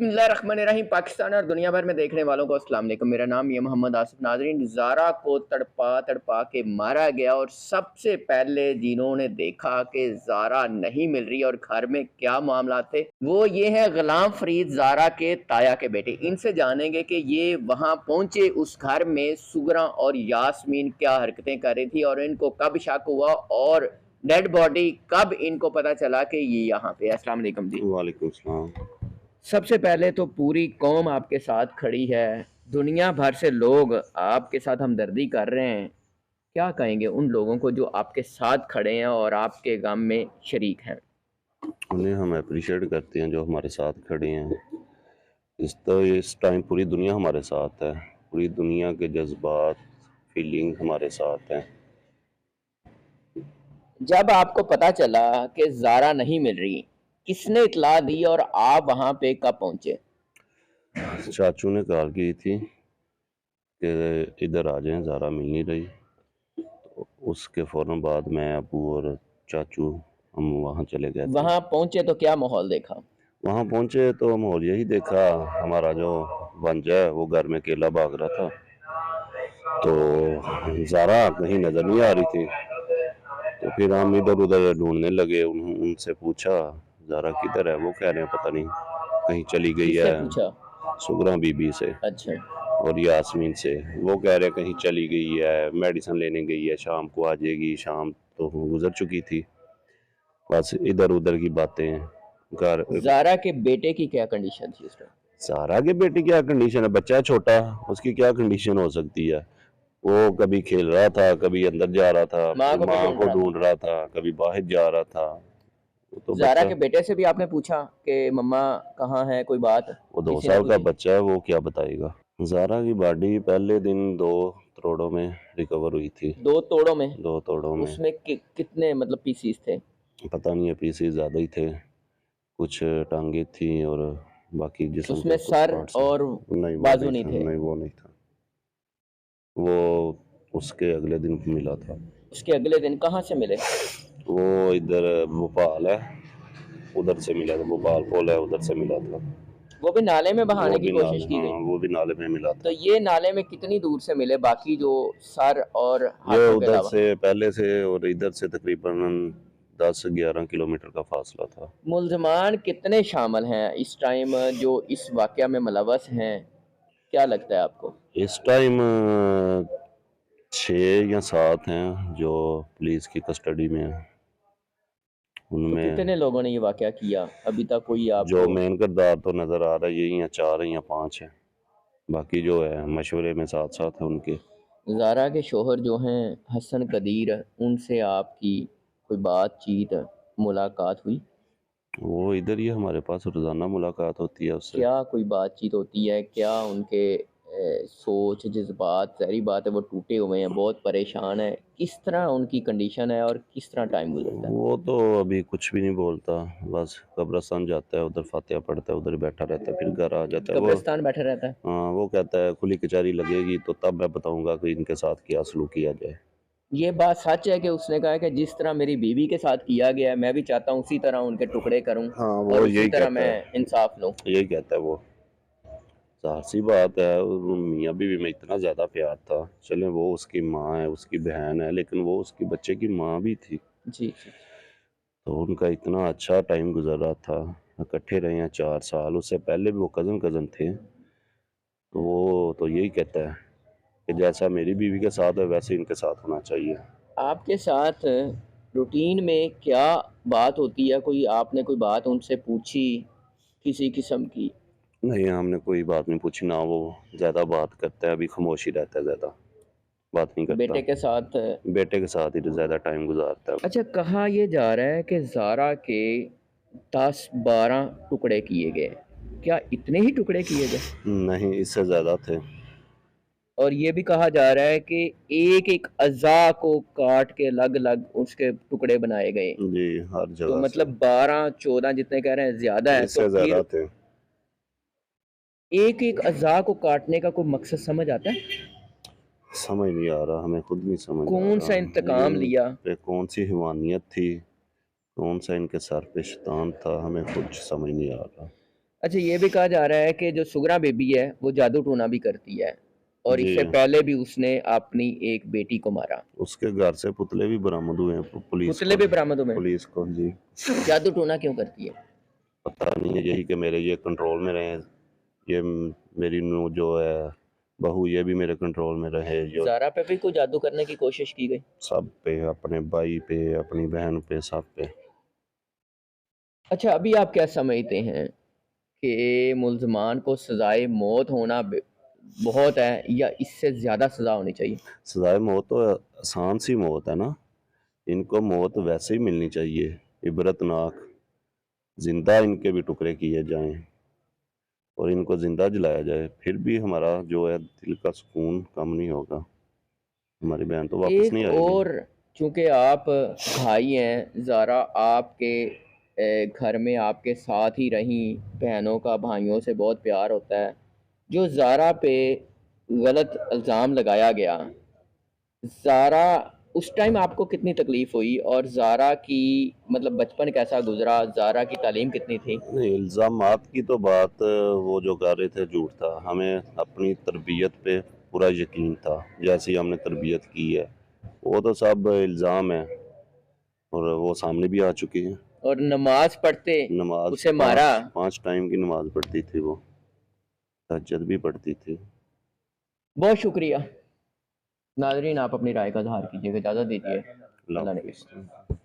बिस्मिल्लाहिर्रहमानिर्रहीम। पाकिस्तान और दुनिया भर में देखने वालों को अस्सलाम वालेकुम। मेरा नाम ये मोहम्मद आसिफ। नाज़रीन, ज़ारा को तड़पा तड़पा के मारा गया और सबसे पहले जिन्होंने देखा कि ज़ारा नहीं मिल रही और घर में क्या मामला थे, वो ये है गुलाम फरीद, ज़ारा के ताया के बेटे। इनसे जानेंगे कि ये वहाँ पहुँचे उस घर में सुगरा और यास्मीन क्या हरकतें कर रही थी और इनको कब शक हुआ और डेड बॉडी कब इनको पता चला कि ये यहाँ पे है। अस्सलाम वालेकुम जी। वालेकुम सलाम। सबसे पहले तो पूरी कौम आपके साथ खड़ी है, दुनिया भर से लोग आपके साथ हमदर्दी कर रहे हैं। क्या कहेंगे उन लोगों को जो आपके साथ खड़े हैं और आपके गम में शरीक हैं? उन्हें हम अप्रिशिएट करते हैं जो हमारे साथ खड़े हैं। इस टाइम पूरी दुनिया हमारे साथ है। पूरी दुनिया के जज्बात, फीलिंग हमारे साथ हैं। जब आपको पता चला कि ज़ारा नहीं मिल रही, किसने इत्तला दी और आप वहाँ पे कब पहुँचे? चाचू ने कॉल की थी कि इधर आ जाएं, ज़ारा मिल नहीं रही। तो उसके फ़ौरन बाद मैं, अबू और चाचू हम वहाँ चले गए थे। वहाँ पहुँचे तो क्या माहौल देखा? वहाँ पहुँचे तो माहौल यही देखा, हमारा जो भांजा है वो घर में अकेला भाग रहा था। तो ज़ारा कहीं नज़र नहीं आ रही थी। तो फिर हम इधर उधर ढूंढने लगे। उनसे पूछा ज़ारा किधर है, वो कह रहे हैं पता नहीं कहीं चली गई किससे है। पूछा? सुगरा बीबी से अच्छा। और यास्मीन से। वो कह रहे कहीं चली गई है, मेडिसिन लेने गई है, शाम को आ जाएगी। शाम तो गुजर चुकी थी। बस इधर उधर की बातें। घर ज़ारा के बेटे की क्या कंडीशन थी उस टाइम? सारा के बेटे क्या कंडीशन है, बच्चा है छोटा, उसकी क्या कंडीशन हो सकती है। वो कभी खेल रहा था, कभी अंदर जा रहा था, माँ फिर को भी माँ ढूंढ को रहा था। ढूंढ रहा था, कभी बाहर जा रहा था। वो तो ज़ारा बच्चा, के बेटे से भी आपने पूछा कि मम्मा कहाँ है, कोई बात वो दो किसी ने साल का पूछी? बच्चा है, वो क्या बताएगा। ज़ारा की बॉडी पहले दिन 2 तोड़ों में रिकवर हुई थी। 2 तोड़ों में? 2 तोड़ों में। उसमें कितने मतलब पीसीस थे? पता नहीं है, पीसेस ज़्यादा ही थे। कुछ टांगे थी और बाकी जिस्म उसमें के कुछ सर पार्ट्स हैं। और नहीं वो बाजू नहीं नहीं था, थे? नहीं वो नहीं था। वो उसके अगले दिन मिला था। उसके अगले दिन कहाँ से मिले? वो इधर भोपाल है, उधर से मिला था। भोपाल पुल है, उधर से मिला था। वो भी नाले में वो बहाने की भी कोशिश नाले, की हाँ गई? वो भी नाले में मिला तो था। ये नाले में कितनी दूर से मिले, बाकी जो सर और ये हाथों के उधर अलावा? से पहले से और इधर से तकरीबन 10-11 किलोमीटर का फासला था। मुल्ज़मान कितने शामिल हैं इस टाइम जो इस वाक़या में मुलव्वस हैं? क्या लगता है आपको? इस टाइम 6 या 7 हैं जो पुलिस की कस्टडी में हैं। तो उनमें कितने लोगों ने ये वाक़या किया? अभी तक कोई जो आपको? मेन किरदार तो नज़र आ रहा है यही हैं, 4 हैं या 5 हैं। बाकी जो है मशवरे में साथ साथ है उनके। ज़ारा के शौहर जो हैं हसन कदीर, उनसे आपकी कोई बातचीत, मुलाकात हुई? वो इधर ही हमारे पास रोज़ाना मुलाकात होती है उससे। क्या कोई बातचीत होती है? क्या उनके सोच, जज़्बात, ज़ाहिरी बात है वो टूटे हुए हैं, बहुत परेशान हैं। किस तरह उनकी कंडीशन है और किस तरह टाइम गुज़रता है? वो तो अभी कुछ भी नहीं बोलता, बस कब्रिस्तान जाता है, उधर फातिहा पढ़ता है, उधर बैठा रहता है, फिर घर आ जाता है वो। कब्रिस्तान बैठा रहता है? हाँ, वो कहता है खुली कचहरी लगेगी तो तब मैं बताऊंगा कि इनके साथ क्या सलूक किया जाए। ये बात सच है कि उसने कहा है कि जिस तरह मेरी बीवी के साथ किया गया है, मैं भी चाहता हूँ उसी तरह उनके टुकड़े करूँ हाँ और वो उसी यही तरह कहता मैं है, इंसाफ लूँ। यही कहता है वो। ज़ाहिर सी बात है, मियाँ बीवी में इतना ज़्यादा प्यार था। चले वो उसकी माँ है, उसकी बहन है, लेकिन वो उसकी बच्चे की माँ भी थी। जी, जी। तो उनका इतना अच्छा टाइम गुजर रहा था, इकट्ठे रहे हैं 4 साल। उससे पहले भी वो कज़न कज़न थे। तो वो तो यही कहता है कि जैसा मेरी बीवी के साथ है वैसे इनके साथ होना चाहिए। आपके साथ रूटीन में क्या बात होती है? कोई आपने कोई बात उनसे पूछी किसी किस्म की? नहीं, हमने कोई बात नहीं पूछी ना। वो ज़्यादा बात करता है, अभी खामोशी रहता है, ज़्यादा बात नहीं करता। बेटे के साथ? बेटे के साथ ही ज़्यादा टाइम गुजारता है। अच्छा, कहा ये जा रहा है कि ज़ारा के 10-12 टुकड़े किए गए। क्या इतने ही टुकड़े किए गए? नहीं, इससे ज़्यादा थे। और ये भी कहा जा रहा है कि एक-एक अज़ा को काट के अलग-अलग उसके टुकड़े बनाए गए। जी, हर तो जगह से। मतलब 12-14 जितने कह रहे हैं ज़्यादा है, तो इससे ज़्यादा फिर थे। एक-एक अज़ा को काटने का कोई मकसद समझ आता है? समझ नहीं आ रहा, हमें खुद नहीं समझ आ कौन-सा रहा। इंतकाम इन लिया? पे कौन सी हैवानियत थी, कौन सा इनके सर पे शैतान था, हमें कुछ समझ नहीं आ रहा। अच्छा, ये भी कहा जा रहा है कि जो सुगरा बेबी है वो जादू टोना भी करती है और जी, इससे पहले भी उसने अपनी एक बेटी को मारा। उसके घर से पुतले भी बरामद हुए हैं पुतले भी बरामद हुए हैं। पुलिस को जी। जादू टोना क्यों करती है? पता नहीं है, यही कि मेरे ये कंट्रोल में रहे, ये मेरी नू जो है बहू, ये भी मेरे कंट्रोल में रहे, जो ज़ारा पे भी कोई जादू करने की कोशिश की गई? सब पे, अपने भाई पे, अपनी बहन पे, सब पे। अच्छा, अभी आप क्या समझते हैं कि मुल्ज़मान को सज़ाए मौत होना बहुत है या इससे ज़्यादा सज़ा होनी चाहिए? सजाए मौत तो आसान सी मौत है ना, इनको मौत वैसे ही मिलनी चाहिए, इबरतनाक, जिंदा इनके भी टुकड़े किए जाएं और इनको जिंदा जलाया जाए, फिर भी हमारा जो है दिल का सुकून कम नहीं होगा, हमारी बहन तो वापस एक नहीं आएगी। और, चूँकि आप भाई हैं, ज़ारा आपके घर में आपके साथ ही रहीं, बहनों का भाइयों से बहुत प्यार होता है। जो ज़ारा पे गलत इल्ज़ाम लगाया गया, ज़ारा उस टाइम आपको कितनी तकलीफ़ हुई और ज़ारा की मतलब बचपन कैसा गुज़रा? ज़ारा की तालीम कितनी थी? नहीं, इल्ज़ामात की तो बात वो जो कर रहे थे झूठ था, हमें अपनी तरबियत पे पूरा यकीन था, जैसी हमने तरबियत की है, वो तो सब इल्ज़ाम है और वो सामने भी आ चुकी हैं। और नमाज़ पढ़ते नमाज उसे मारा। पाँच पाँच टाइम की नमाज पढ़ती थी वो, तहज्जुद भी पढ़ती थी। बहुत शुक्रिया। नाज़रीन, आप अपनी राय का इज़हार कीजिएगा। इजाज़त दीजिए। अल्लाह अल्लाह ने हाफिज़।